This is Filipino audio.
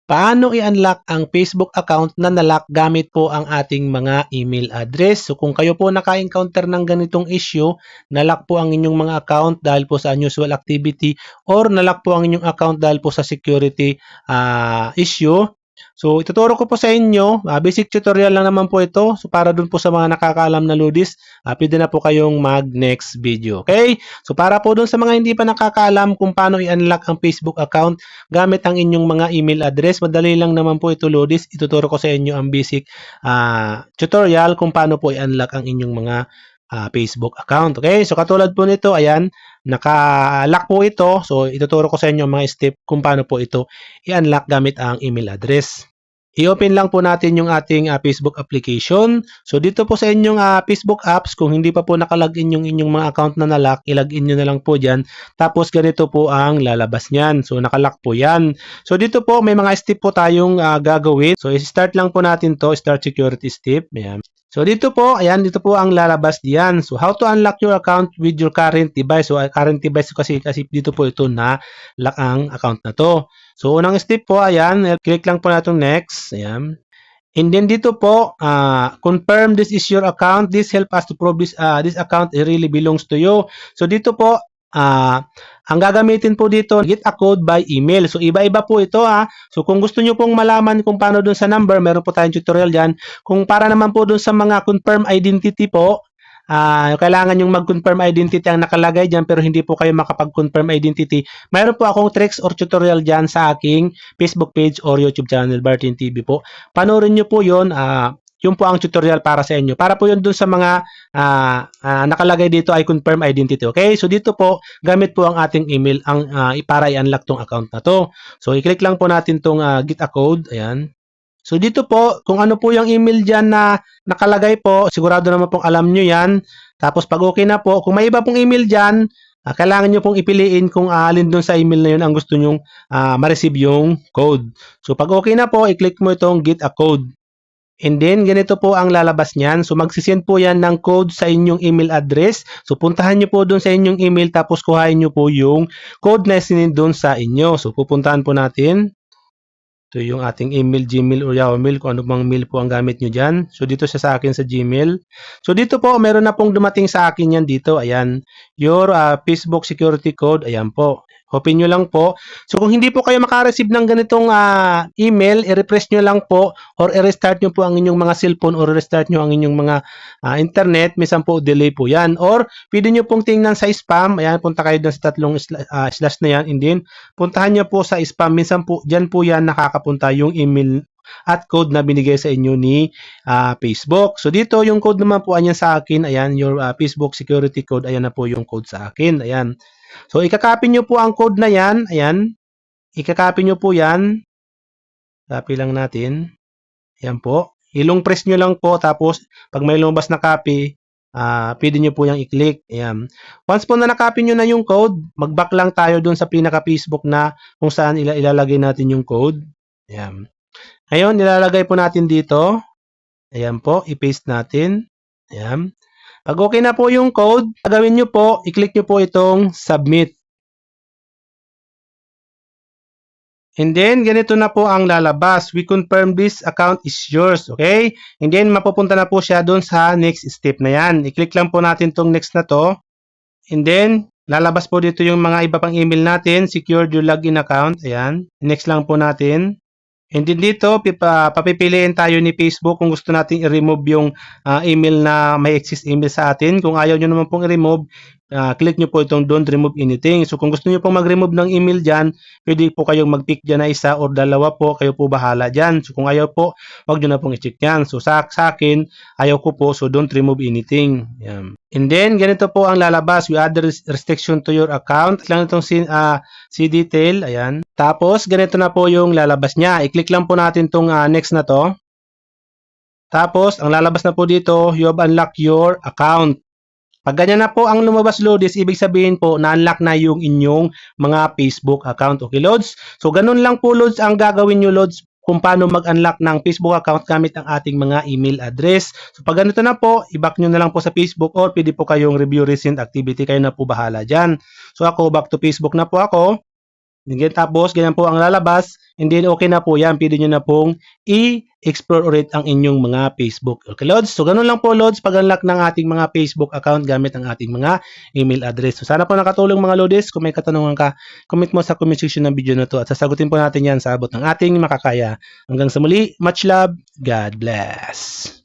Paano i-unlock ang Facebook account na nalock gamit po ang ating mga email address? So kung kayo po naka-encounter ng ganitong issue, nalock po ang inyong mga account dahil po sa unusual activity or nalock po ang inyong account dahil po sa security issue. So ituturo ko po sa inyo, basic tutorial lang naman po ito. So para dun po sa mga nakakaalam na Ludis, pwede na po kayong mag-next video. Okay? So para po dun sa mga hindi pa nakakaalam kung paano i-unlock ang Facebook account gamit ang inyong mga email address, madali lang naman po ito Ludis. Ituturo ko sa inyo ang basic tutorial kung paano po i-unlock ang inyong mga Facebook account. Okay? So katulad po nito, ayan, naka-lock po ito. So ituturo ko sa inyo mga step kung paano po ito i-unlock gamit ang email address. I-open lang po natin yung ating Facebook application. So dito po sa inyong Facebook apps, kung hindi pa po nakalagin yung inyong mga account na nalock, ilagin nyo na lang po dyan. Tapos ganito po ang lalabas nyan. So nakalock po yan. So dito po may mga step po tayong gagawin. So i-start lang po natin to, start security step. Ayan. So dito po, ayan, dito po ang lalabas diyan. So how to unlock your account with your current device. So current device kasi dito po ito na lock ang account na to. So unang step po, ayan, click lang po natin next. Ayan. And then dito po, confirm this is your account. This help us to prove this account really belongs to you. So dito po, ang gagamitin po dito, get a code by email. So iba-iba po ito So kung gusto nyo pong malaman kung paano dun sa number, meron po tayong tutorial dyan. Kung para naman po dun sa mga confirm identity po, kailangan yung mag-confirm identity ang nakalagay dyan pero hindi po kayo makapag-confirm identity. Mayroon po akong tricks or tutorial dyan sa aking Facebook page or YouTube channel, Bartin TV po. Panoorin nyo po yun. Yun po ang tutorial para sa inyo. Para po yun dun sa mga nakalagay dito ay confirm identity. Okay? So dito po, gamit po ang ating email para i-unlock tong account na to. So i-click lang po natin tong get a code. Ayan. So dito po, kung ano po yung email dyan na nakalagay po, sigurado naman pong alam nyo yan. Tapos pag okay na po, kung may iba pong email dyan, kailangan nyo pong ipiliin kung alin dun sa email na yun ang gusto nyong ma-receive yung code. So pag okay na po, i-click mo itong get a code. And then, ganito po ang lalabas niyan. So, magsisend po yan ng code sa inyong email address. So, puntahan nyo po doon sa inyong email tapos kuhain nyo po yung code na sinend doon sa inyo. So, pupuntahan po natin. Ito yung ating email, Gmail o Yahoo Mail, kung ano bang mail po ang gamit nyo dyan. So, dito siya sa akin sa Gmail. So, dito po, meron na pong dumating sa akin yan dito. Ayan. Your Facebook security code. Ayan po. Open nyo lang po. So, kung hindi po kayo makareceive ng ganitong email, i-refresh nyo lang po or i-restart nyo po ang inyong mga cellphone or restart nyo ang inyong mga internet. Minsan po, delay po yan. Or, pwede nyo pong tingnan sa spam. Ayan, punta kayo dun sa tatlong slash na yan. And then, puntahan nyo po sa spam. Minsan po, dyan po yan nakakapunta yung email at code na binigay sa inyo ni Facebook. So, dito yung code naman po, ayan sa akin. Ayan, your Facebook security code. Ayan na po yung code sa akin. Ayan. So, ikakopy nyo po ang code na yan. Ayan. Ikakopy nyo po yan. Copy lang natin. Ayan po. Ilong press nyo lang po. Tapos, pag may lumabas na copy, pwede nyo po yung i-click. Ayan. Once po na nakopy nyo na yung code, mag-back lang tayo dun sa pinaka-Facebook na kung saan ilalagay natin yung code. Ayan. Ngayon, ilalagay po natin dito. Ayan po. I-paste natin. Ayan. Pag okay na po yung code, gagawin nyo po, i-click nyo po itong submit. And then, ganito na po ang lalabas. We confirm this account is yours. Okay? And then, mapupunta na po siya doon sa next step na yan. I-click lang po natin itong next na to. And then, lalabas po dito yung mga iba pang email natin. Secure your login account. Ayan. Next lang po natin. And then dito, papipiliin tayo ni Facebook kung gusto natin i-remove yung email na may excess email sa atin. Kung ayaw nyo naman pong i-remove, click nyo po itong don't remove anything. So kung gusto nyo pong mag-remove ng email dyan, pwede po kayong mag-pick dyan na isa or dalawa po, kayo po bahala dyan. So kung ayaw po, wag nyo na pong i-check yan. So sa akin, ayaw ko po, so don't remove anything. Yan. And then, ganito po ang lalabas. We add restriction to your account. Lang itong see detail. Ayan. Tapos, ganito na po yung lalabas niya. I-click lang po natin itong next na to. Tapos, ang lalabas na po dito, you have unlocked your account. Pag ganyan na po ang lumabas, Lods, ibig sabihin po, na-unlock na yung inyong mga Facebook account. Okay, Lods? So, ganun lang po, Lods, ang gagawin nyo, Lods, kung paano mag-unlock ng Facebook account gamit ang ating mga email address. So, pag ganito na po, i-back nyo na lang po sa Facebook or pwede po kayong review recent activity. Kayo na po bahala dyan. So, ako, back to Facebook na po ako. Again, tapos, ganyan po ang lalabas. And then, okay na po yan. Pwede nyo na pong i-explore ulit ang inyong mga Facebook. Okay, Lods? So, ganun lang po, Lods, pag-unlock ng ating mga Facebook account gamit ang ating mga email address. So, sana po nakatulong mga Lodis. Kung may katanungan ka, comment mo sa comment section ng video na to at sasagutin po natin yan sa abot ng ating makakaya. Hanggang sa muli, much love, God bless.